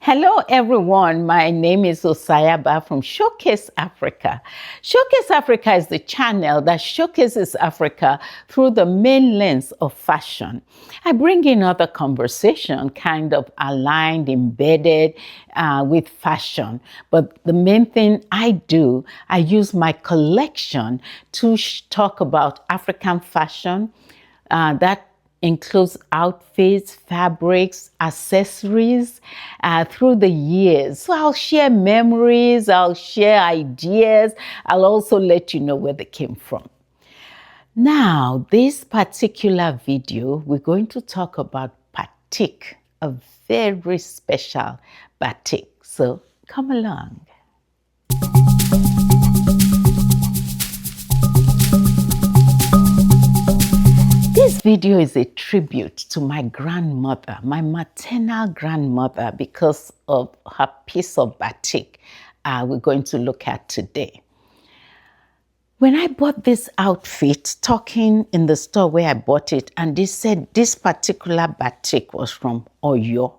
Hello everyone, my name is Osayaba from Showcase Africa. Showcase Africa is the channel that showcases Africa through the main lens of fashion. I bring in other conversation kind of aligned, embedded with fashion. But the main thing I do, I use my collection to talk about African fashion. That includes outfits, fabrics, accessories through the years. So I'll share memories, I'll share ideas, I'll also let you know where they came from. Now, this particular video, we're going to talk about batik, a very special batik. So come along. This video is a tribute to my grandmother, my maternal grandmother, because of her piece of batik we're going to look at today. When I bought this outfit, talking in the store where I bought it, and they said this particular batik was from Oyo.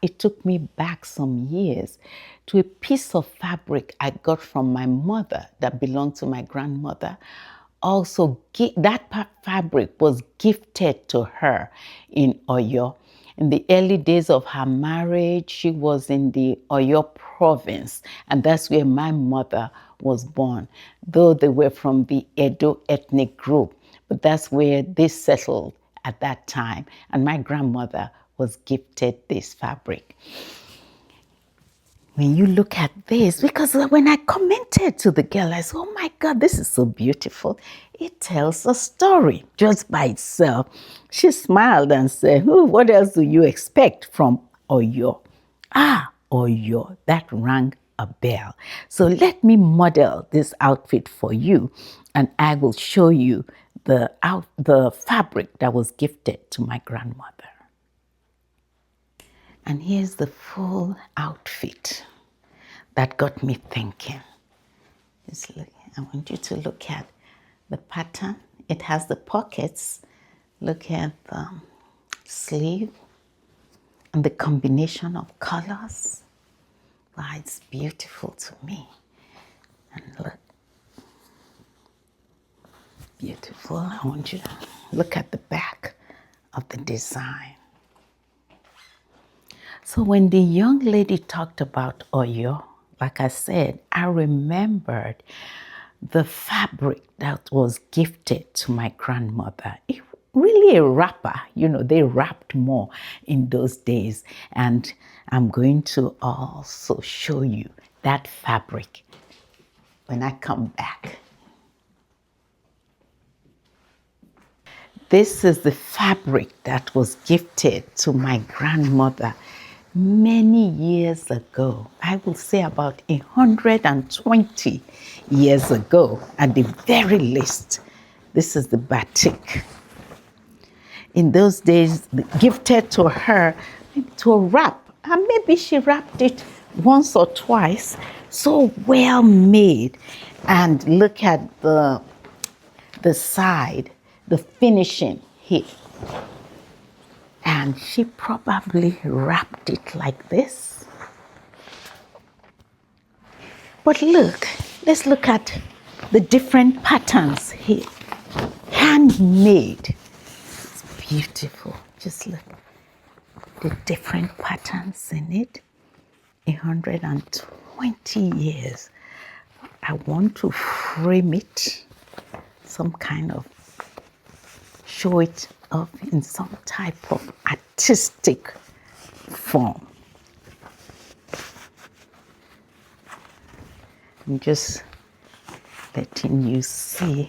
It took me back some years to a piece of fabric I got from my mother that belonged to my grandmother. Also, that fabric was gifted to her in Oyo. In the early days of her marriage, she was in the Oyo province, and that's where my mother was born, though they were from the Edo ethnic group, but that's where they settled at that time, and my grandmother was gifted this fabric. When you look at this, because when I commented to the girl, I said, oh my God, this is so beautiful. It tells a story just by itself. She smiled and said, what else do you expect from Oyo? Oyo, that rang a bell. So let me model this outfit for you, and I will show you the fabric that was gifted to my grandmother. And here's the full outfit that got me thinking. I want you to look at the pattern. It has the pockets. Look at the sleeve and the combination of colors. Wow, it's beautiful to me. And look, beautiful. I want you to look at the back of the design. So when the young lady talked about Oyo, like I said, I remembered the fabric that was gifted to my grandmother. It really a wrapper, they wrapped more in those days. And I'm going to also show you that fabric when I come back. This is the fabric that was gifted to my grandmother many years ago. I will say about 120 years ago at the very least. This is the batik. In those days, gifted to her to a wrap, and maybe she wrapped it once or twice, so well made. And look at the side, the finishing here. And she probably wrapped it like this. But look, let's look at the different patterns here. Handmade. It's beautiful. Just look. The different patterns in it. 120 years. I want to frame it, some kind of show it off in some type of artistic form. I'm just letting you see,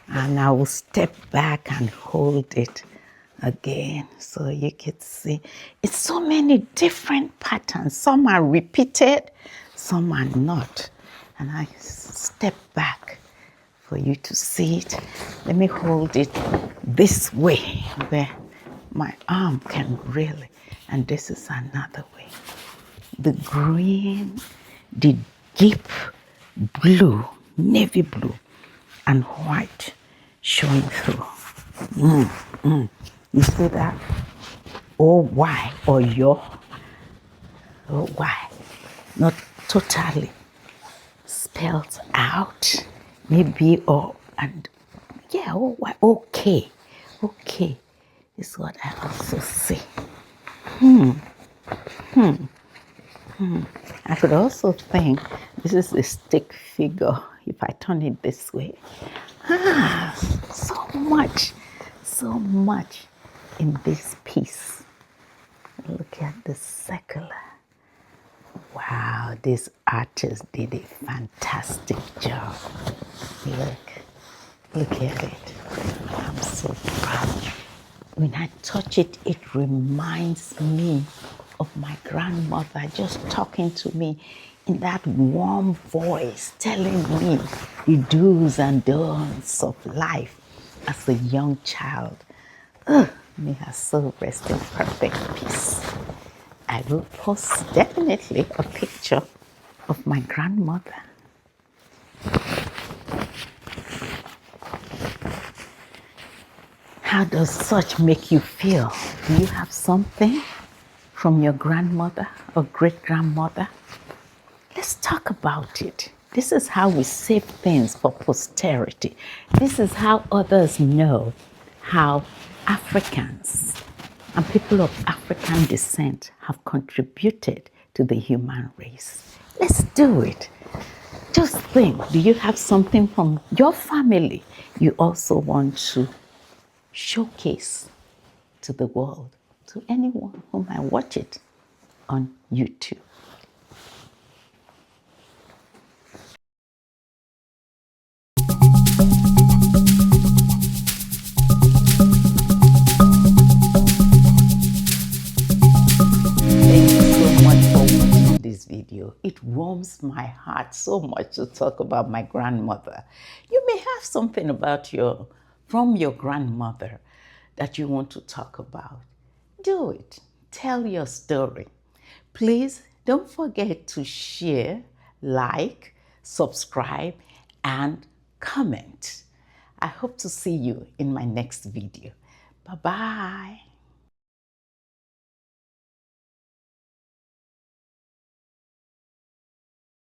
and I will step back and hold it again so you can see. It's so many different patterns. Some are repeated, some are not. And I step back for you to see it. Let me hold it this way where my arm can really, and this is another way. The green, the deep blue, navy blue, and white showing through. You see that? Oh, why? Oyo. Oh, why? Not totally spelled out. Maybe, or, and yeah, oh, why? Okay. Okay is what I also see. I could also think this is a stick figure if I turn it this way. Ah, so much in this piece. Look at the circular. Wow, this artist did a fantastic job. Look at it. I'm so proud. When I touch it, it reminds me of my grandmother just talking to me in that warm voice, telling me the do's and don'ts of life as a young child. Ugh, may her soul rest in perfect peace. I will post definitely a picture of my grandmother. How does such make you feel? Do you have something from your grandmother or great grandmother? Let's talk about it. This is how we save things for posterity. This is how others know how Africans and people of African descent have contributed to the human race. Let's do it. Just think, do you have something from your family you also want to showcase to the world, to anyone who might watch it on YouTube? Thank you so much for watching this video. It warms my heart so much to talk about my grandmother. You may have something about from your grandmother that you want to talk about. Do it. Tell your story. Please don't forget to share, like, subscribe, and comment. I hope to see you in my next video. Bye-bye.